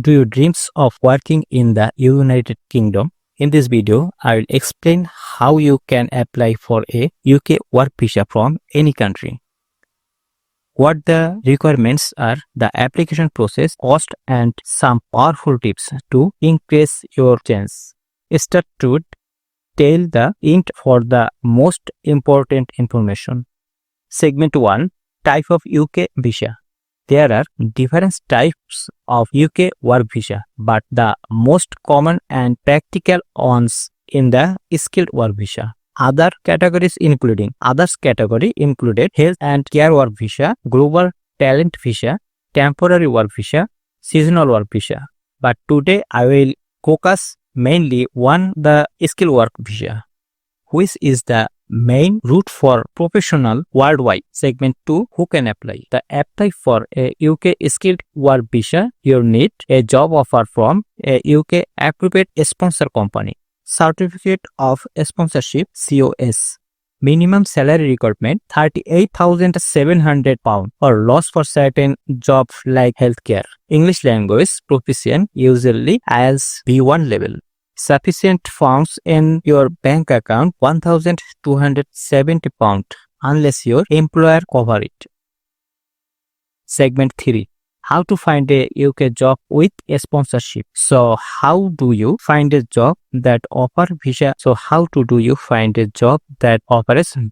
Do you dreams of working in the United Kingdom? In this video, I will explain how you can apply for a UK work visa from any country. What the requirements are, the application process, cost, and some powerful tips to increase your chance. Start to tell the int for the most important information. Segment 1. Type of UK visa. There are different types of UK work visa, but the most common and practical ones in the skilled work visa. Other categories included health and care work visa, global talent visa, temporary work visa, seasonal work visa. But today I will focus mainly on the skilled work visa, which is the main route for professional worldwide. Segment 2. Who can apply? To apply for a UK skilled work visa, you need a job offer from a UK approved sponsor company. Certificate of Sponsorship COS. Minimum salary requirement £38,700 or loss for certain jobs like healthcare. English language proficient, usually as B1 level. Sufficient funds in your bank account £1,270 unless your employer cover it. Segment 3. How to find a UK job with a sponsorship. So how do you find a job that offers visa?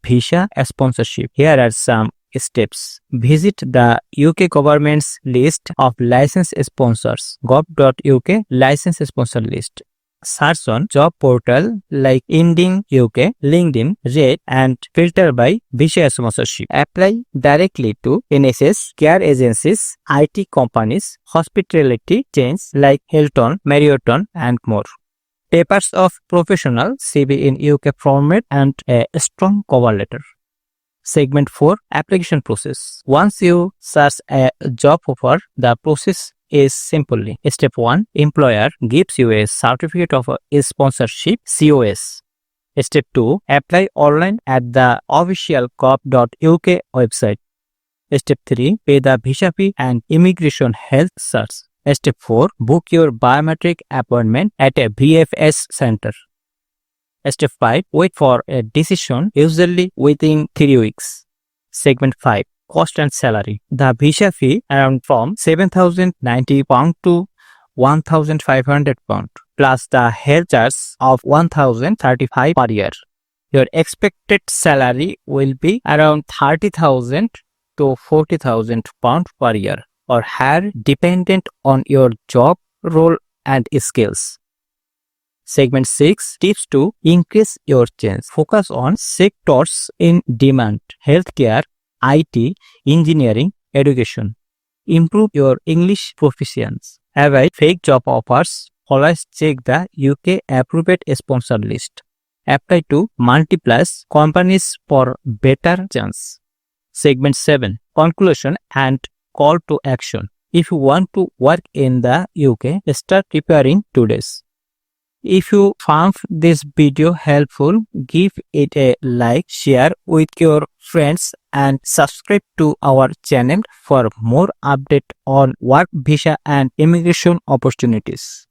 Visa sponsorship? Here are some steps. Visit the UK government's list of licensed sponsors. gov.uk license sponsor list. Search on job portal like Indeed UK, LinkedIn, Red, and filter by visa sponsorship. Apply directly to NHS, care agencies, IT companies, hospitality chains like Hilton, Marriott, and more. Papers of professional CV in UK format and a strong cover letter. Segment 4. Application process. Once you search a job offer, the process is simply step 1. Employer gives you a certificate of sponsorship COS. Step 2. Apply online at the official gov.uk website. Step 3. Pay the visa fee and immigration health search. Step 4. Book your biometric appointment at a VFS center. Step 5. Wait for a decision, usually within 3 weeks. Segment 5. Cost and salary. The visa fee around from £7,090 to £1,500 plus the health charge of £1,035 per year. Your expected salary will be around £30,000 to £40,000 per year or higher dependent on your job role and skills. Segment 6. Tips to increase your chance. Focus on sectors in demand: healthcare, IT, engineering, education. Improve your English proficiency. Avoid fake job offers. Always check the UK approved sponsor list. Apply to multiple companies for better chance. Segment 7. Conclusion and call to action. If you want to work in the UK, start preparing today. If you found this video helpful, give it a like, share with your friends, and subscribe to our channel for more update on work visa and immigration opportunities.